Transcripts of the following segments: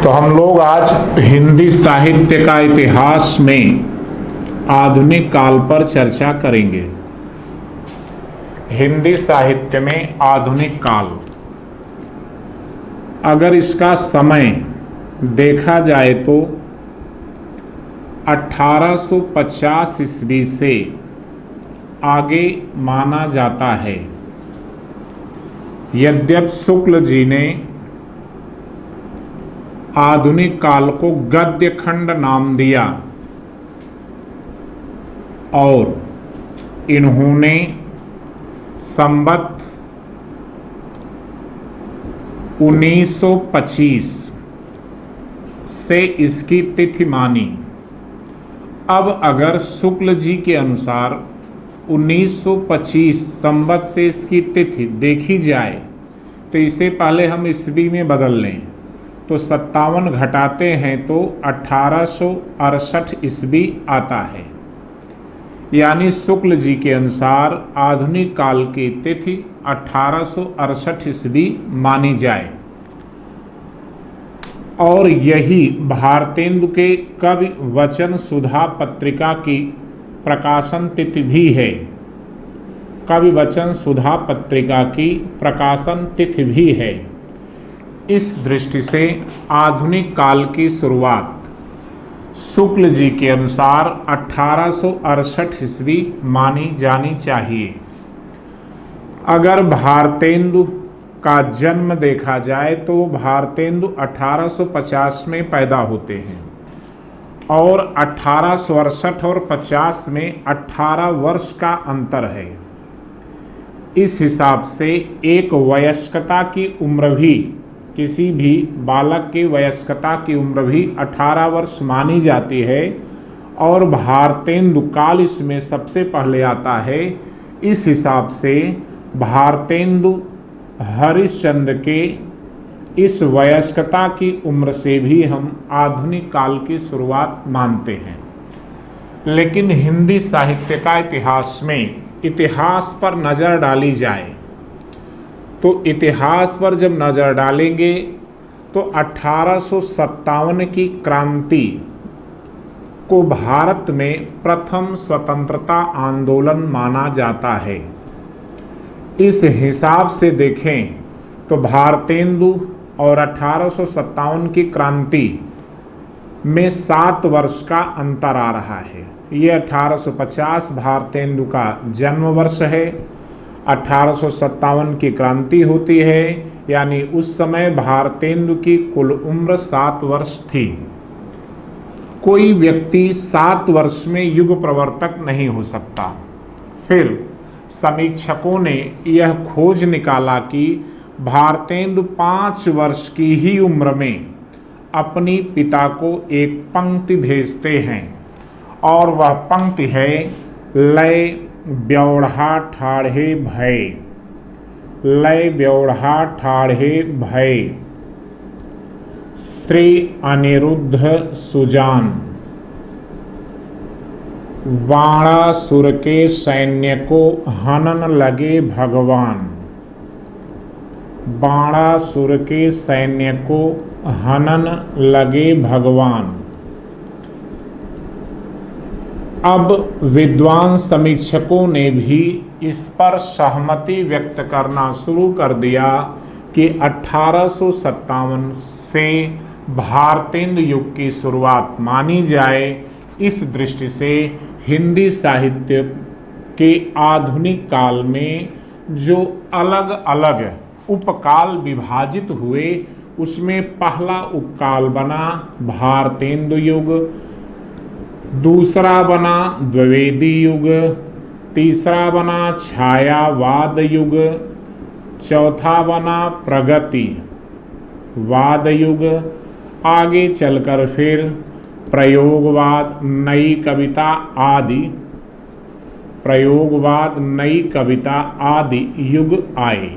तो हम लोग आज हिंदी साहित्य का इतिहास में आधुनिक काल पर चर्चा करेंगे। हिंदी साहित्य में आधुनिक काल, अगर इसका समय देखा जाए तो 1850 ईस्वी से आगे माना जाता है। यद्यपि शुक्ल जी ने आधुनिक काल को गद्य खंड नाम दिया और इन्होंने संवत 1925 से इसकी तिथि मानी। अब अगर शुक्ल जी के अनुसार 1925 संवत से इसकी तिथि देखी जाए तो इसे पहले हम ईस्वी में बदल लें तो 57 घटाते हैं तो 1868 ईस्वी आता है। यानी शुक्ल जी के अनुसार आधुनिक काल की तिथि 1868 ईस्वी मानी जाए और यही भारतेंदु के कवि वचन सुधा पत्रिका की प्रकाशन तिथि भी है। कवि वचन सुधा पत्रिका की प्रकाशन तिथि भी है। इस दृष्टि से आधुनिक काल की शुरुआत शुक्ल जी के अनुसार 1868 ईस्वी मानी जानी चाहिए। अगर भारतेंदु का जन्म देखा जाए तो भारतेंदु 1850 में पैदा होते हैं और 1868 और 50 में 18 वर्ष का अंतर है। इस हिसाब से एक वयस्कता की उम्र भी, किसी भी बालक की वयस्कता की उम्र भी 18 वर्ष मानी जाती है और भारतेंदु काल इसमें सबसे पहले आता है। इस हिसाब से भारतेंदु हरिश्चंद्र के इस वयस्कता की उम्र से भी हम आधुनिक काल की शुरुआत मानते हैं। लेकिन हिंदी साहित्य का इतिहास में इतिहास पर नज़र डाली जाए तो इतिहास पर जब नज़र डालेंगे तो 1857 की क्रांति को भारत में प्रथम स्वतंत्रता आंदोलन माना जाता है। इस हिसाब से देखें तो भारतेंदु और 1857 की क्रांति में 7 वर्ष का अंतर आ रहा है। ये 1850 भारतेंदु का जन्म वर्ष है, 1857 की क्रांति होती है, यानी उस समय भारतेंदु की कुल उम्र 7 वर्ष थी। कोई व्यक्ति 7 वर्ष में युग प्रवर्तक नहीं हो सकता। फिर समीक्षकों ने यह खोज निकाला कि भारतेंदु 5 वर्ष की ही उम्र में अपनी पिता को एक पंक्ति भेजते हैं और वह पंक्ति है, लय ब्यौढ़ा ठाढ़े भय, लय ब्यौढ़ा ठाढ़े भय, श्री अनिरुद्ध सुजान, बाणासुर के सैन्य को हनन लगे भगवान, बाणासुर के सैन्य को हनन लगे भगवान। अब विद्वान समीक्षकों ने भी इस पर सहमति व्यक्त करना शुरू कर दिया कि 1857 से भारतेंदु युग की शुरुआत मानी जाए। इस दृष्टि से हिंदी साहित्य के आधुनिक काल में जो अलग अलग उपकाल विभाजित हुए उसमें पहला उपकाल बना भारतेंदु युग, दूसरा बना द्विवेदी युग, तीसरा बना छायावाद युग, चौथा बना प्रगतिवाद युग, आगे चलकर फिर प्रयोगवाद, नई कविता आदि, प्रयोगवाद, नई कविता आदि युग आए।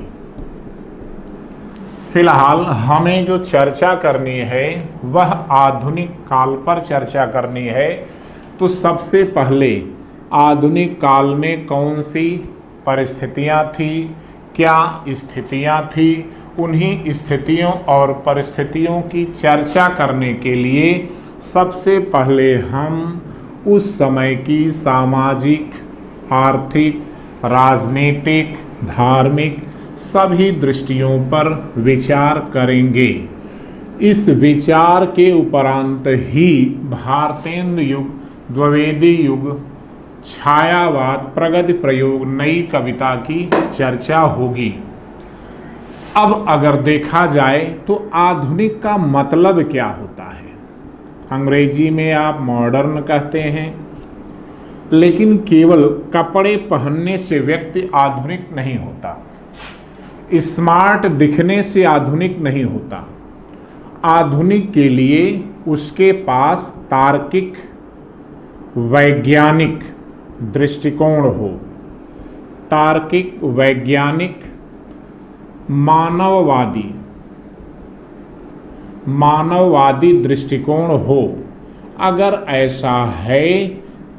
फिलहाल हमें जो चर्चा करनी है वह आधुनिक काल पर चर्चा करनी है। तो सबसे पहले आधुनिक काल में कौन सी परिस्थितियां थी, क्या स्थितियां थी, उन्हीं स्थितियों और परिस्थितियों की चर्चा करने के लिए सबसे पहले हम उस समय की सामाजिक, आर्थिक, राजनीतिक, धार्मिक सभी दृष्टियों पर विचार करेंगे। इस विचार के उपरांत ही भारतेंदु युग, द्विवेदी युग, छायावाद, प्रगति प्रयोग, नई कविता की चर्चा होगी। अब अगर देखा जाए तो आधुनिक का मतलब क्या होता है? अंग्रेजी में आप मॉडर्न कहते हैं, लेकिन केवल कपड़े पहनने से व्यक्ति आधुनिक नहीं होता, स्मार्ट दिखने से आधुनिक नहीं होता। आधुनिक के लिए उसके पास तार्किक, वैज्ञानिक दृष्टिकोण हो, तार्किक, वैज्ञानिक, मानववादी दृष्टिकोण हो। अगर ऐसा है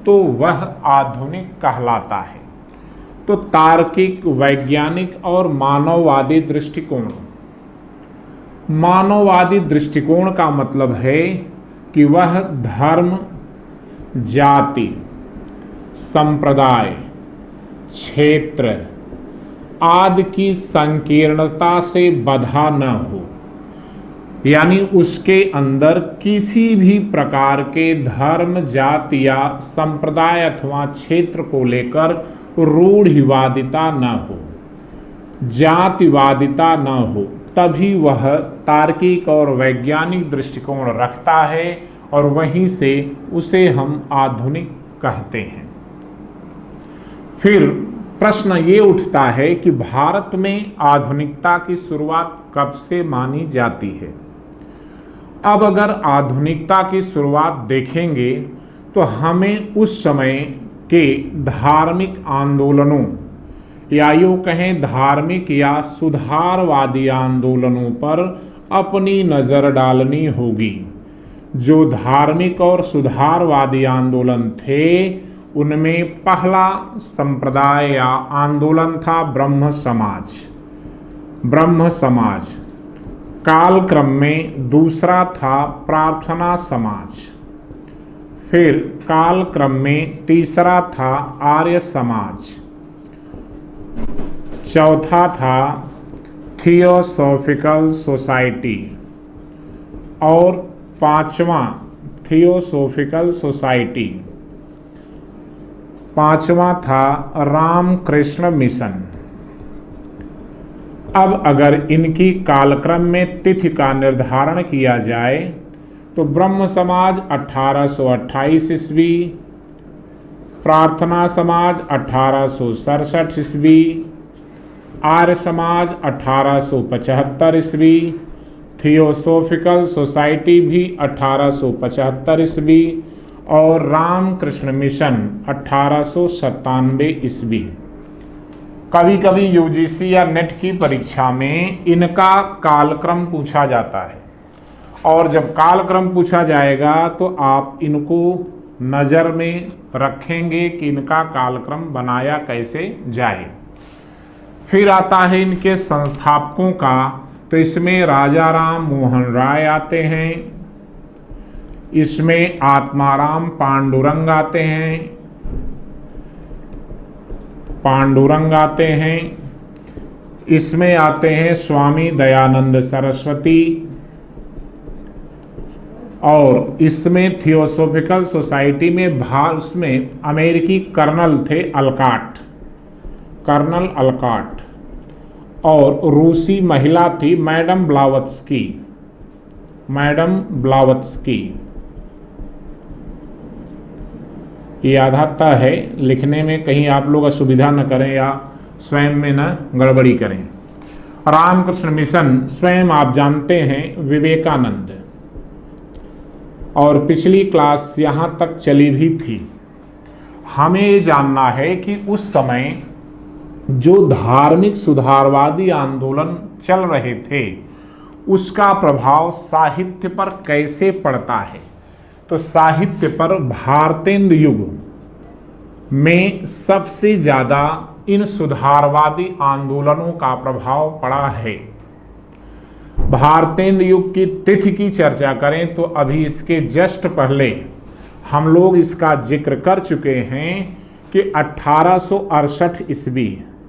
तो वह आधुनिक कहलाता है। तो तार्किक, वैज्ञानिक और मानववादी दृष्टिकोण। मानववादी दृष्टिकोण का मतलब है कि वह धर्म, जाति, संप्रदाय, क्षेत्र आदि की संकीर्णता से बंधा न हो, यानी उसके अंदर किसी भी प्रकार के धर्म, जाति या संप्रदाय अथवा क्षेत्र को लेकर रूढ़िवादिता न हो, जातिवादिता न हो, तभी वह तार्किक और वैज्ञानिक दृष्टिकोण रखता है और वहीं से उसे हम आधुनिक कहते हैं। फिर प्रश्न ये उठता है कि भारत में आधुनिकता की शुरुआत कब से मानी जाती है? अब अगर आधुनिकता की शुरुआत देखेंगे तो हमें उस समय के धार्मिक आंदोलनों या यूँ कहें धार्मिक या सुधारवादी आंदोलनों पर अपनी नज़र डालनी होगी। जो धार्मिक और सुधारवादी आंदोलन थे उनमें पहला संप्रदाय या आंदोलन था ब्रह्म समाज। ब्रह्म समाज कालक्रम में दूसरा था प्रार्थना समाज, फिर कालक्रम में तीसरा था आर्य समाज, चौथा था थियोसॉफिकल सोसाइटी और पांचवा थियोसॉफिकल सोसाइटी, पांचवा था रामकृष्ण मिशन। अब अगर इनकी कालक्रम में तिथि का निर्धारण किया जाए तो ब्रह्म समाज 1828 ईस्वी, प्रार्थना समाज 1867 ईस्वी, आर्य समाज 1875 ईस्वी, थियोसॉफिकल सोसाइटी भी 1875 ईस्वी और रामकृष्ण मिशन 1897 ईस्वी। कभी कभी यूजीसी या नेट की परीक्षा में इनका कालक्रम पूछा जाता है और जब कालक्रम पूछा जाएगा तो आप इनको नज़र में रखेंगे कि इनका कालक्रम बनाया कैसे जाए। फिर आता है इनके संस्थापकों का, तो इसमें राजा राम मोहन राय आते हैं, इसमें आत्माराम पांडुरंग आते हैं, इसमें आते हैं स्वामी दयानंद सरस्वती और इसमें थियोसॉफिकल सोसाइटी में उसमें अमेरिकी कर्नल थे कर्नल अलकाट और रूसी महिला थी मैडम ब्लावत्स्की। ये आधाता है, लिखने में कहीं आप लोग असुविधा न करें या स्वयं में न गड़बड़ी करें। रामकृष्ण मिशन स्वयं आप जानते हैं विवेकानंद, और पिछली क्लास यहाँ तक चली भी थी। हमें ये जानना है कि उस समय जो धार्मिक सुधारवादी आंदोलन चल रहे थे उसका प्रभाव साहित्य पर कैसे पड़ता है। तो साहित्य पर भारतेंदु युग में सबसे ज़्यादा इन सुधारवादी आंदोलनों का प्रभाव पड़ा है। भारतेंदु युग की तिथि की चर्चा करें तो अभी इसके जस्ट पहले हम लोग इसका जिक्र कर चुके हैं कि 1868 ईस्वी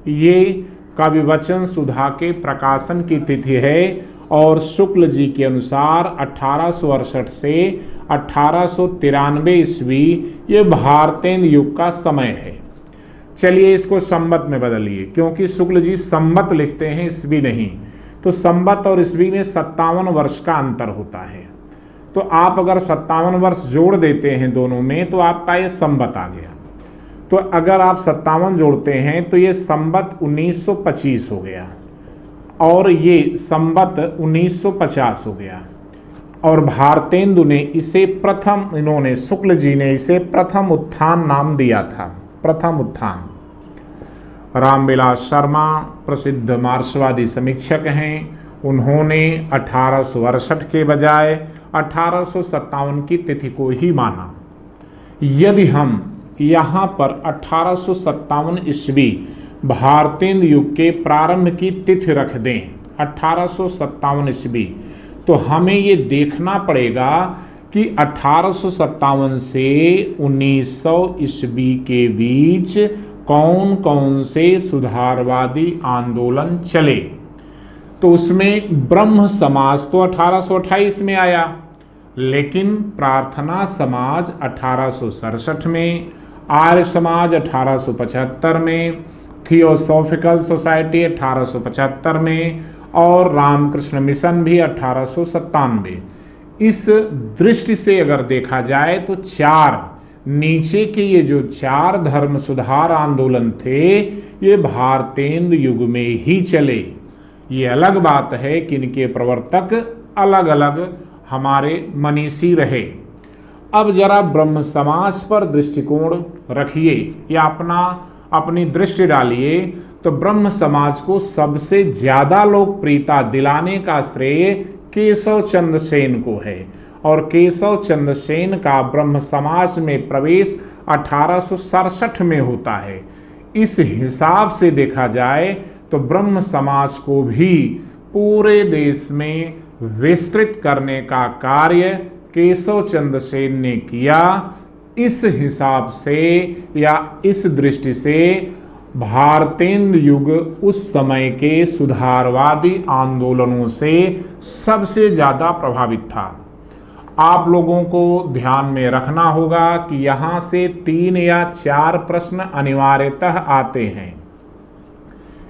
ये कविवचन सुधा के प्रकाशन की तिथि है और शुक्ल जी के अनुसार 1868 से 1893 ईस्वी ये भारतेंदु युग का समय है। चलिए इसको संवत में बदलिए, क्योंकि शुक्ल जी संवत लिखते हैं ईस्वी नहीं, तो संवत और ईस्वी में 57 वर्ष का अंतर होता है। तो आप अगर 57 वर्ष जोड़ देते हैं दोनों में तो आपका ये संवत आ गया। तो अगर आप 57 जोड़ते हैं तो ये संवत 1925 हो गया और ये संवत 1950 हो गया। और भारतेंदु ने इसे प्रथम, इन्होंने शुक्ल जी ने इसे प्रथम उत्थान नाम दिया था, प्रथम उत्थान। रामविलास शर्मा प्रसिद्ध मार्क्सवादी समीक्षक हैं, उन्होंने 1868 के बजाय 1857 की तिथि को ही माना। यदि हम यहाँ पर 1857 ईस्वी भारतेंदु युग के प्रारंभ की तिथि रख दें 1857 ईस्वी, तो हमें ये देखना पड़ेगा कि 1857 से 1900 ईस्वी के बीच कौन कौन से सुधारवादी आंदोलन चले। तो उसमें ब्रह्म समाज तो 1828 में आया, लेकिन प्रार्थना समाज 1867 में, आर्य समाज 1875 में, थियोसॉफिकल सोसाइटी 1875 में और रामकृष्ण मिशन भी 1897। इस दृष्टि से अगर देखा जाए तो चार नीचे के ये जो चार धर्म सुधार आंदोलन थे ये भारतेंदु युग में ही चले। ये अलग बात है कि इनके प्रवर्तक अलग अलग हमारे मनीषी रहे। अब जरा ब्रह्म समाज पर दृष्टिकोण रखिए या अपनी दृष्टि डालिए, तो ब्रह्म समाज को सबसे ज्यादा लोकप्रियता दिलाने का श्रेय केशव चंद्र सेन को है और केशव चंद्र सेन का ब्रह्म समाज में प्रवेश 1867 में होता है। इस हिसाब से देखा जाए तो ब्रह्म समाज को भी पूरे देश में विस्तृत करने का कार्य केशव चंद्र सेन ने किया। इस हिसाब से या इस दृष्टि से भारतेंदु युग उस समय के सुधारवादी आंदोलनों से सबसे ज़्यादा प्रभावित था। आप लोगों को ध्यान में रखना होगा कि यहाँ से 3 या 4 प्रश्न अनिवार्यतः आते हैं।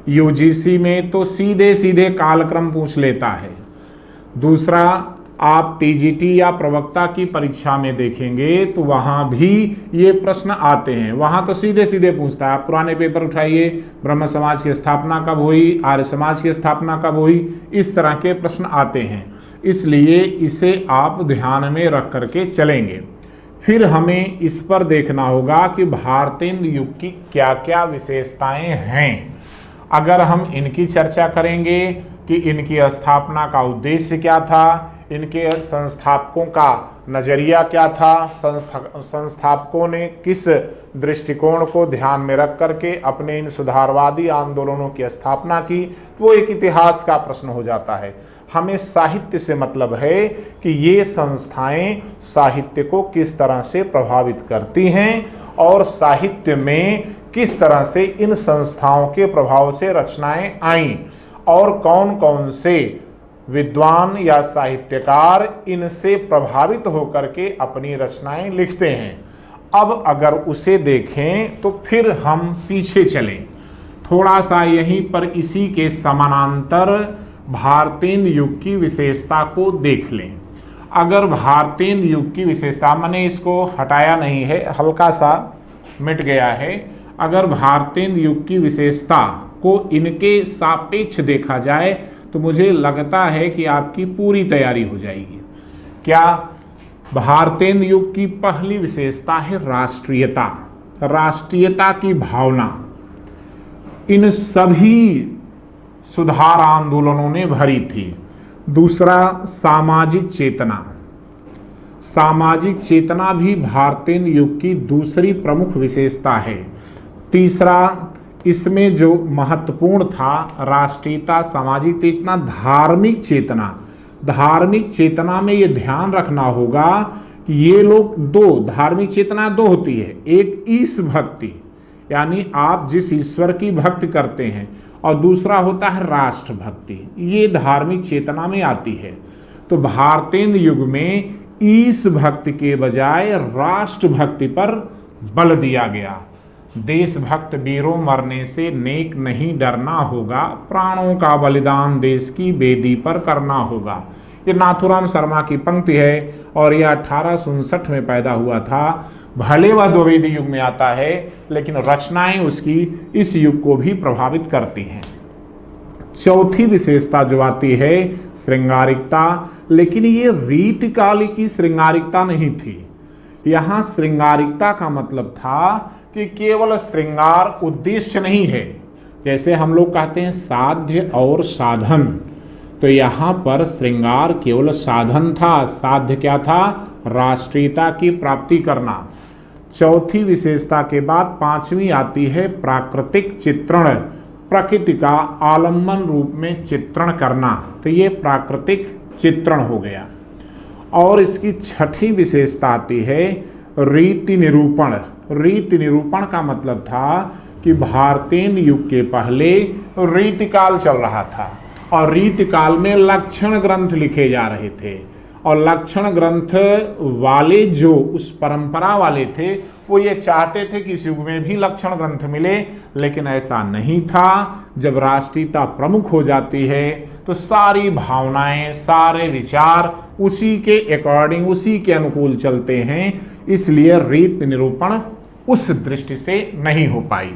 यूजीसी में तो सीधे सीधे कालक्रम पूछ लेता है। दूसरा, आप टीजीटी या प्रवक्ता की परीक्षा में देखेंगे तो वहाँ भी ये प्रश्न आते हैं। वहाँ तो सीधे सीधे पूछता है, आप पुराने पेपर उठाइए, ब्रह्म समाज की स्थापना कब हुई, आर्य समाज की स्थापना कब हुई, इस तरह के प्रश्न आते हैं। इसलिए इसे आप ध्यान में रख करके चलेंगे। फिर हमें इस पर देखना होगा कि भारतेंदु युग की क्या क्या विशेषताएं हैं। अगर हम इनकी चर्चा करेंगे कि इनकी स्थापना का उद्देश्य क्या था, इनके संस्थापकों का नज़रिया क्या था, संस्थापकों ने किस दृष्टिकोण को ध्यान में रख करके अपने इन सुधारवादी आंदोलनों की स्थापना की, तो वो एक इतिहास का प्रश्न हो जाता है। हमें साहित्य से मतलब है कि ये संस्थाएं साहित्य को किस तरह से प्रभावित करती हैं और साहित्य में किस तरह से इन संस्थाओं के प्रभाव से रचनाएं आईं और कौन कौन से विद्वान या साहित्यकार इनसे प्रभावित होकर के अपनी रचनाएं लिखते हैं। अब अगर उसे देखें तो फिर हम पीछे चलें, थोड़ा सा यहीं पर इसी के समानांतर भारतेंदु युग की विशेषता को देख लें। अगर भारतेंदु युग की विशेषता, मैंने इसको हटाया नहीं है, हल्का सा मिट गया है। अगर भारतेंदु युग की विशेषता को इनके सापेक्ष देखा जाए तो मुझे लगता है कि आपकी पूरी तैयारी हो जाएगी। क्या? भारतेंदु युग की पहली विशेषता है राष्ट्रीयता, राष्ट्रीयता की भावना। इन सभी सुधार आंदोलनों ने भरी थी। दूसरा, सामाजिक चेतना। सामाजिक चेतना भी भारतेंदु युग की दूसरी प्रमुख विशेषता है। तीसरा, इसमें जो महत्वपूर्ण था राष्ट्रीयता, सामाजिक चेतना, धार्मिक चेतना। धार्मिक चेतना में ये ध्यान रखना होगा कि ये लोग दो धार्मिक चेतना दो होती है, एक ईश भक्ति यानी आप जिस ईश्वर की भक्ति करते हैं, और दूसरा होता है राष्ट्र भक्ति, ये धार्मिक चेतना में आती है। तो भारतेंद्र युग में ईश भक्ति के बजाय राष्ट्र भक्ति पर बल दिया गया। देशभक्त वीरों मरने से नेक नहीं डरना होगा, प्राणों का बलिदान देश की वेदी पर करना होगा। ये नाथूराम शर्मा की पंक्ति है और यह 1859 में पैदा हुआ था। भले वह द्विवेदी युग में आता है, लेकिन रचनाएं उसकी इस युग को भी प्रभावित करती हैं। चौथी विशेषता जो आती है श्रृंगारिकता, लेकिन ये रीतिकाल की श्रृंगारिकता नहीं थी। यहाँ श्रृंगारिकता का मतलब था कि केवल श्रृंगार उद्देश्य नहीं है, जैसे हम लोग कहते हैं साध्य और साधन, तो यहाँ पर श्रृंगार केवल साधन था। साध्य क्या था? राष्ट्रीयता की प्राप्ति करना। चौथी विशेषता के बाद पांचवी आती है प्राकृतिक चित्रण, प्रकृति का आलम्बन रूप में चित्रण करना, तो ये प्राकृतिक चित्रण हो गया। और इसकी छठी विशेषता आती है रीति निरूपण। रीति निरूपण का मतलब था कि भारतेंद्र युग के पहले रीतिकाल चल रहा था और रीतिकाल में लक्षण ग्रंथ लिखे जा रहे थे, और लक्षण ग्रंथ वाले जो उस परंपरा वाले थे वो ये चाहते थे कि इस युग में भी लक्षण ग्रंथ मिले, लेकिन ऐसा नहीं था। जब राष्ट्रीयता प्रमुख हो जाती है तो सारी भावनाएं, सारे विचार उसी के अकॉर्डिंग, उसी के अनुकूल चलते हैं, इसलिए रीति निरूपण उस दृष्टि से नहीं हो पाई।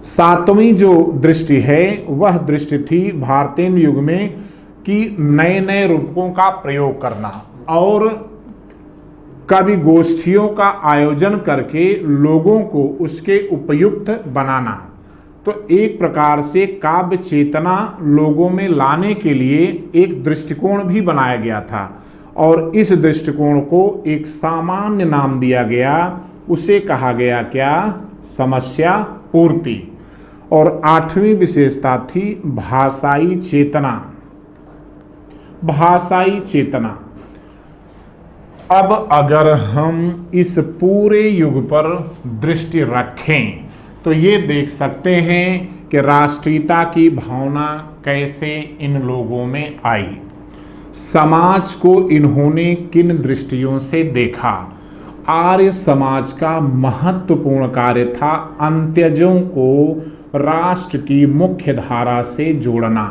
सातवीं जो दृष्टि है वह दृष्टि थी भारतेंद्र युग में कि नए नए रूपों का प्रयोग करना और कवि गोष्ठियों का आयोजन करके लोगों को उसके उपयुक्त बनाना। तो एक प्रकार से काव्य चेतना लोगों में लाने के लिए एक दृष्टिकोण भी बनाया गया था, और इस दृष्टिकोण को एक सामान्य नाम दिया गया, उसे कहा गया क्या? समस्या पूर्ति। और आठवीं विशेषता थी भाषाई चेतना। भाषाई चेतना, अब अगर हम इस पूरे युग पर दृष्टि रखें तो ये देख सकते हैं कि राष्ट्रीयता की भावना कैसे इन लोगों में आई, समाज को इन्होंने किन दृष्टियों से देखा। आर्य समाज का महत्वपूर्ण कार्य था अंत्यजों को राष्ट्र की मुख्य धारा से जोड़ना,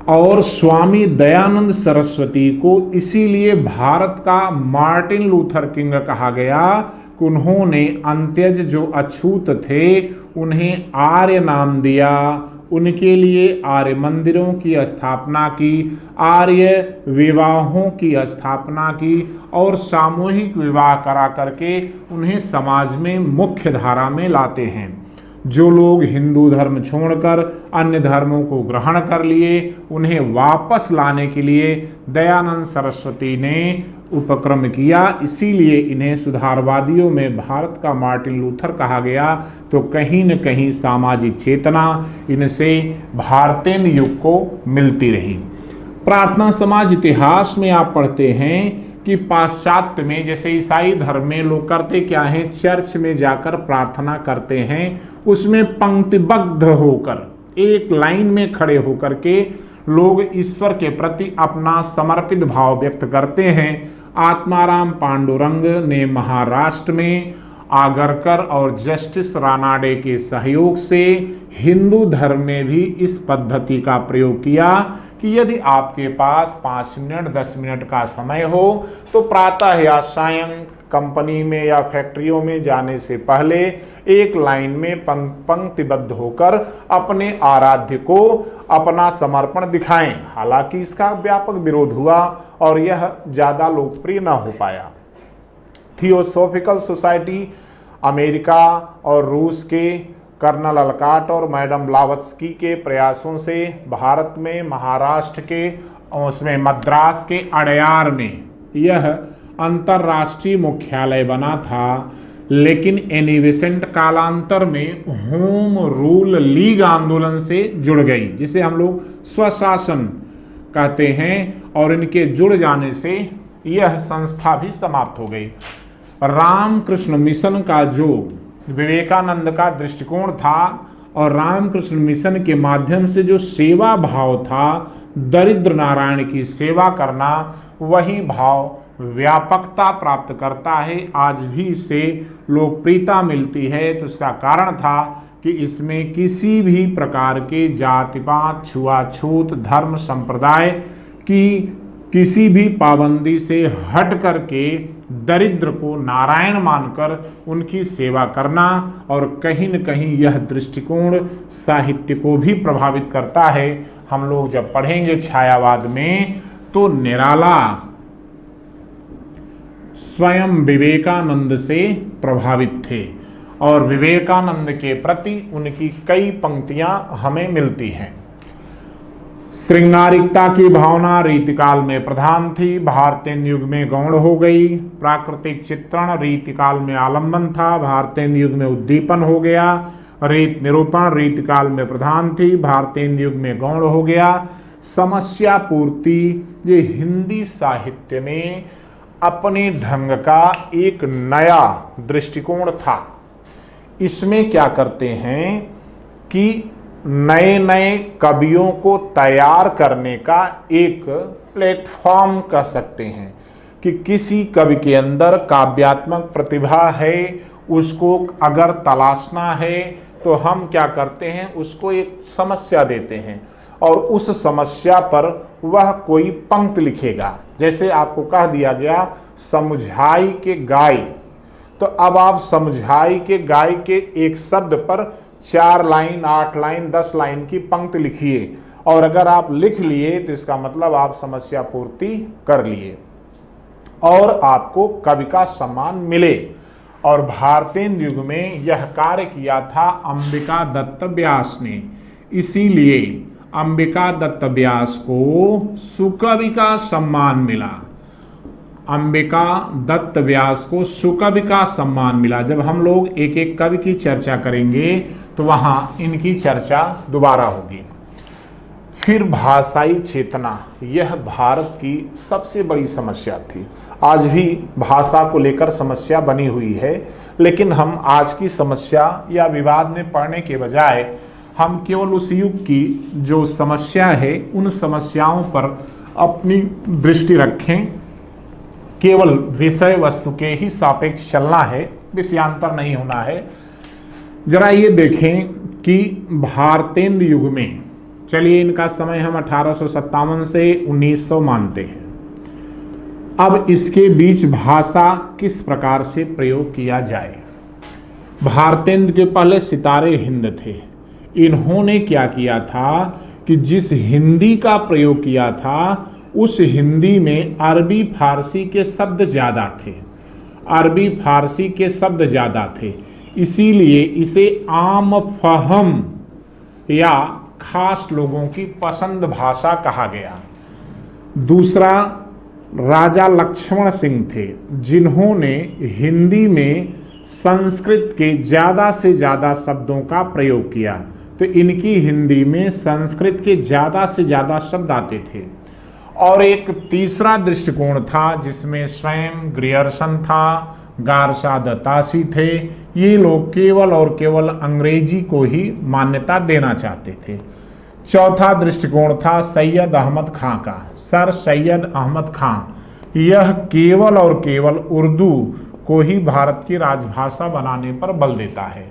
और स्वामी दयानंद सरस्वती को इसीलिए भारत का मार्टिन लूथर किंग कहा गया कि उन्होंने अंत्यज जो अछूत थे उन्हें आर्य नाम दिया, उनके लिए आर्य मंदिरों की स्थापना की, आर्य विवाहों की स्थापना की और सामूहिक विवाह करा करके उन्हें समाज में मुख्य धारा में लाते हैं। जो लोग हिंदू धर्म छोड़कर अन्य धर्मों को ग्रहण कर लिए उन्हें वापस लाने के लिए दयानंद सरस्वती ने उपक्रम किया, इसीलिए इन्हें सुधारवादियों में भारत का मार्टिन लूथर कहा गया। तो कहीं न कहीं सामाजिक चेतना इनसे भारतेंद्र युग को मिलती रही। प्रार्थना समाज इतिहास में आप पढ़ते हैं कि पाश्चात्य में जैसे ईसाई धर्म में लोग करते क्या हैं, चर्च में जाकर प्रार्थना करते हैं, उसमें पंक्तिबद्ध होकर एक लाइन में खड़े होकर के लोग ईश्वर के प्रति अपना समर्पित भाव व्यक्त करते हैं। आत्माराम पांडुरंग ने महाराष्ट्र में आगरकर और जस्टिस रानाडे के सहयोग से हिंदू धर्म में भी इस पद्धति का प्रयोग किया कि यदि आपके पास 5 मिनट 10 मिनट का समय हो तो प्रातः या सायं कंपनी में या फैक्ट्रियों में जाने से पहले एक लाइन में पंक्तिबद्ध होकर अपने आराध्य को अपना समर्पण दिखाएं। हालांकि इसका व्यापक विरोध हुआ और यह ज़्यादा लोकप्रिय न हो पाया। थियोसॉफिकल सोसाइटी अमेरिका और रूस के कर्नल अलकाट और मैडम ब्लावत्स्की के प्रयासों से भारत में महाराष्ट्र के उसमें मद्रास के अड़यार में यह अंतर्राष्ट्रीय मुख्यालय बना था। लेकिन एनी बेसेंट कालांतर में होम रूल लीग आंदोलन से जुड़ गई, जिसे हम लोग स्वशासन कहते हैं, और इनके जुड़ जाने से यह संस्था भी समाप्त हो गई। रामकृष्ण मिशन का जो विवेकानंद का दृष्टिकोण था और रामकृष्ण मिशन के माध्यम से जो सेवा भाव था, दरिद्र नारायण की सेवा करना, वही भाव व्यापकता प्राप्त करता है। आज भी इससे लोकप्रियता मिलती है। तो इसका कारण था कि इसमें किसी भी प्रकार के जाति पात, छुआछूत, धर्म, संप्रदाय की किसी भी पाबंदी से हट करके दरिद्र को नारायण मानकर उनकी सेवा करना, और कहीं न कहीं यह दृष्टिकोण साहित्य को भी प्रभावित करता है। हम लोग जब पढ़ेंगे छायावाद में तो निराला स्वयं विवेकानंद से प्रभावित थे और विवेकानंद के प्रति उनकी कई पंक्तियां हमें मिलती हैं। श्रृंगारिकता की भावना रीतिकाल में प्रधान थी, भारतीय युग में गौण हो गई। प्राकृतिक चित्रण रीतिकाल में आलंबन था, भारतीय युग में उद्दीपन हो गया। रीत निरूपण रीतिकाल में प्रधान थी, भारतीय युग में गौण हो गया। समस्या पूर्ति ये हिंदी साहित्य में अपने ढंग का एक नया दृष्टिकोण था। इसमें क्या करते हैं कि नए नए कवियों को तैयार करने का एक प्लेटफॉर्म कह सकते हैं कि किसी कवि के अंदर काव्यात्मक प्रतिभा है, उसको अगर तलाशना है तो हम क्या करते हैं, उसको एक समस्या देते हैं और उस समस्या पर वह कोई पंक्ति लिखेगा। जैसे आपको कह दिया गया समझाई के गाय, तो अब आप समझाई के गाय के एक शब्द पर 4 लाइन, 8 लाइन, 10 लाइन की पंक्ति लिखिए, और अगर आप लिख लिए तो इसका मतलब आप समस्या पूर्ति कर लिए और आपको कवि का सम्मान मिले। और भारतीय युग में यह कार्य किया था अंबिका दत्त व्यास ने, इसीलिए अंबिका दत्त व्यास को सुकवि का सम्मान मिला। अंबिका दत्त व्यास को सुकवि का सम्मान मिला। जब हम लोग एक एक कवि की चर्चा करेंगे तो वहाँ इनकी चर्चा दोबारा होगी। फिर भाषाई चेतना, यह भारत की सबसे बड़ी समस्या थी। आज भी भाषा को लेकर समस्या बनी हुई है, लेकिन हम आज की समस्या या विवाद में पड़ने के बजाय हम केवल उस युग की जो समस्या है उन समस्याओं पर अपनी दृष्टि रखें। केवल विषय वस्तु के ही सापेक्ष चलना है, विषयांतर नहीं होना है। जरा ये देखें कि भारतीय युग में, चलिए इनका समय हम 1857 से 1900 मानते हैं। अब इसके बीच भाषा किस प्रकार से प्रयोग किया जाए। भारतीय के पहले सितारे हिंद थे। इन्होंने क्या किया था कि जिस हिंदी का प्रयोग किया था उस हिंदी में अरबी फारसी के शब्द ज़्यादा थे, अरबी फारसी के शब्द ज़्यादा थे, इसीलिए इसे आम फहम या खास लोगों की पसंद भाषा कहा गया। दूसरा, राजा लक्ष्मण सिंह थे, जिन्होंने हिंदी में संस्कृत के ज़्यादा से ज़्यादा शब्दों का प्रयोग किया, तो इनकी हिंदी में संस्कृत के ज़्यादा से ज़्यादा शब्द आते थे। और एक तीसरा दृष्टिकोण था जिसमें स्वयं ग्रियर्सन था, गारसा दत्तासी थे। ये लोग केवल और केवल अंग्रेजी को ही मान्यता देना चाहते थे। चौथा दृष्टिकोण था सैयद अहमद खां का, सर सैयद अहमद खां। यह केवल और केवल उर्दू को ही भारत की राजभाषा बनाने पर बल देता है।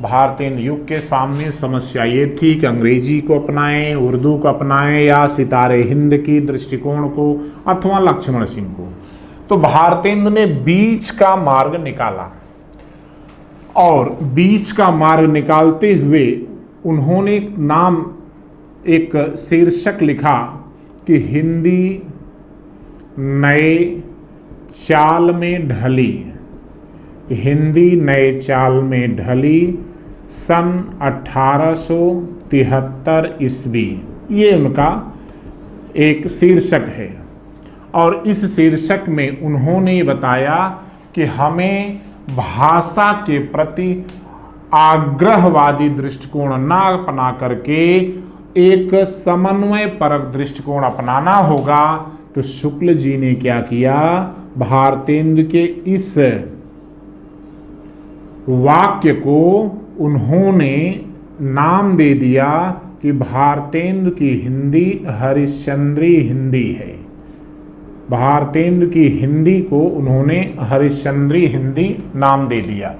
भारतीय युग के सामने समस्या ये थी कि अंग्रेजी को अपनाएं, उर्दू को अपनाएं, या सितारे हिंद की दृष्टिकोण को अथवा लक्ष्मण सिंह को। तो भारतीय ने बीच का मार्ग निकाला, और बीच का मार्ग निकालते हुए उन्होंने एक शीर्षक लिखा कि हिंदी नए चाल में ढली, हिंदी नए चाल में ढली सन 1873 ईस्वी। ये उनका एक शीर्षक है, और इस शीर्षक में उन्होंने बताया कि हमें भाषा के प्रति आग्रहवादी दृष्टिकोण न अपना करके एक समन्वय परक दृष्टिकोण अपनाना होगा। तो शुक्ल जी ने क्या किया, भारतेंदु के इस वाक्य को उन्होंने नाम दे दिया कि भारतेंदु की हिंदी हरिश्चंद्री हिंदी है। भारतेंदु की हिंदी को उन्होंने हरिश्चंद्री हिंदी नाम दे दिया।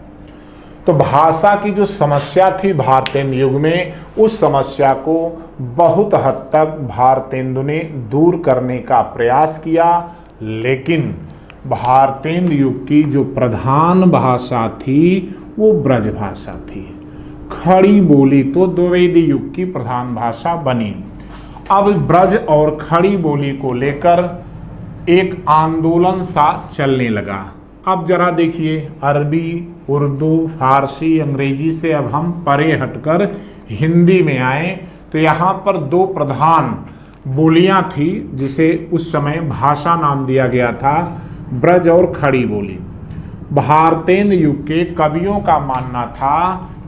तो भाषा की जो समस्या थी भारतेंदु युग में, उस समस्या को बहुत हद तक भारतेंदु ने दूर करने का प्रयास किया। लेकिन भारतेंदु युग की जो प्रधान भाषा थी वो ब्रज भाषा थी। खड़ी बोली तो द्विवेदी युग की प्रधान भाषा बनी। अब ब्रज और खड़ी बोली को लेकर एक आंदोलन सा चलने लगा। अब जरा देखिए, अरबी, उर्दू, फारसी, अंग्रेजी से अब हम परे हटकर हिंदी में आए तो यहाँ पर दो प्रधान बोलियां थी जिसे उस समय भाषा नाम दिया गया था, ब्रज और खड़ी बोली। भारतेंदु युग के कवियों का मानना था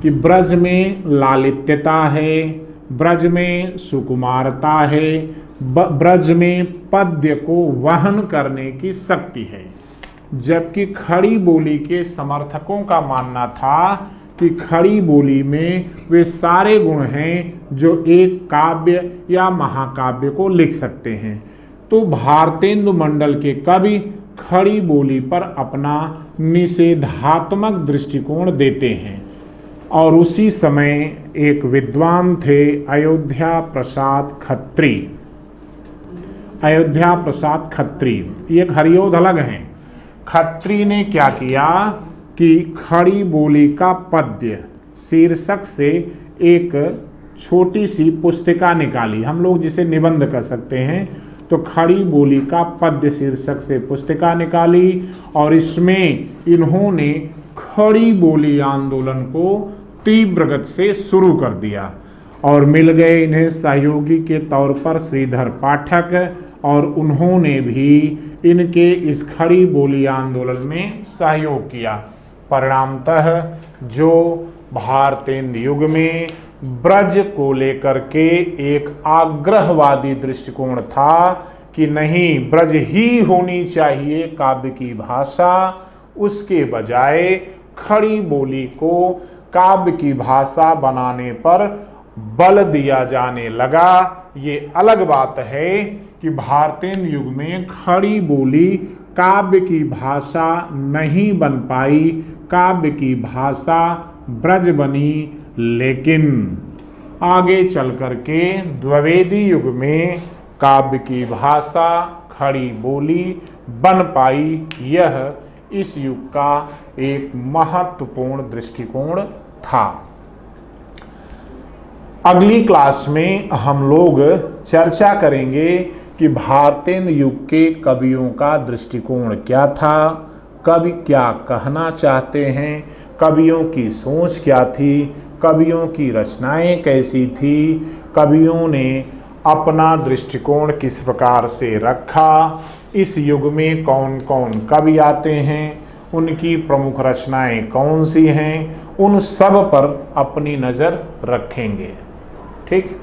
कि ब्रज में लालित्यता है, ब्रज में सुकुमारता है, ब्रज में पद्य को वहन करने की शक्ति है। जबकि खड़ी बोली के समर्थकों का मानना था कि खड़ी बोली में वे सारे गुण हैं जो एक काव्य या महाकाव्य को लिख सकते हैं। तो भारतेंदु मंडल के कवि खड़ी बोली पर अपना निषेधात्मक दृष्टिकोण देते हैं। और उसी समय एक विद्वान थे अयोध्या प्रसाद खत्री। अयोध्या प्रसाद खत्री ये एक हरियोध अलग हैं। खत्री ने क्या किया कि खड़ी बोली का पद्य शीर्षक से एक छोटी सी पुस्तिका निकाली, हम लोग जिसे निबंध कर सकते हैं। तो खड़ी बोली का पद्य शीर्षक से पुस्तिका निकाली और इसमें इन्होंने खड़ी बोली आंदोलन को तीव्र गति से शुरू कर दिया। और मिल गए इन्हें सहयोगी के तौर पर श्रीधर पाठक, और उन्होंने भी इनके इस खड़ी बोली आंदोलन में सहयोग किया। परिणामतः जो भारतेंदु युग में ब्रज को लेकर के एक आग्रहवादी दृष्टिकोण था कि नहीं, ब्रज ही होनी चाहिए काव्य की भाषा, उसके बजाय खड़ी बोली को काव्य की भाषा बनाने पर बल दिया जाने लगा। ये अलग बात है कि भारतेंदु युग में खड़ी बोली काव्य की भाषा नहीं बन पाई, काव्य की भाषा ब्रज बनी। लेकिन आगे चल कर के द्विवेदी युग में काव्य की भाषा खड़ी बोली बन पाई। यह इस युग का एक महत्वपूर्ण दृष्टिकोण था। अगली क्लास में हम लोग चर्चा करेंगे कि भारतेंदु युग के कवियों का दृष्टिकोण क्या था, कवि क्या कहना चाहते हैं, कवियों की सोच क्या थी, कवियों की रचनाएं कैसी थी, कवियों ने अपना दृष्टिकोण किस प्रकार से रखा, इस युग में कौन कौन कवि आते हैं, उनकी प्रमुख रचनाएं कौन सी हैं, उन सब पर अपनी नज़र रखेंगे। ठीक।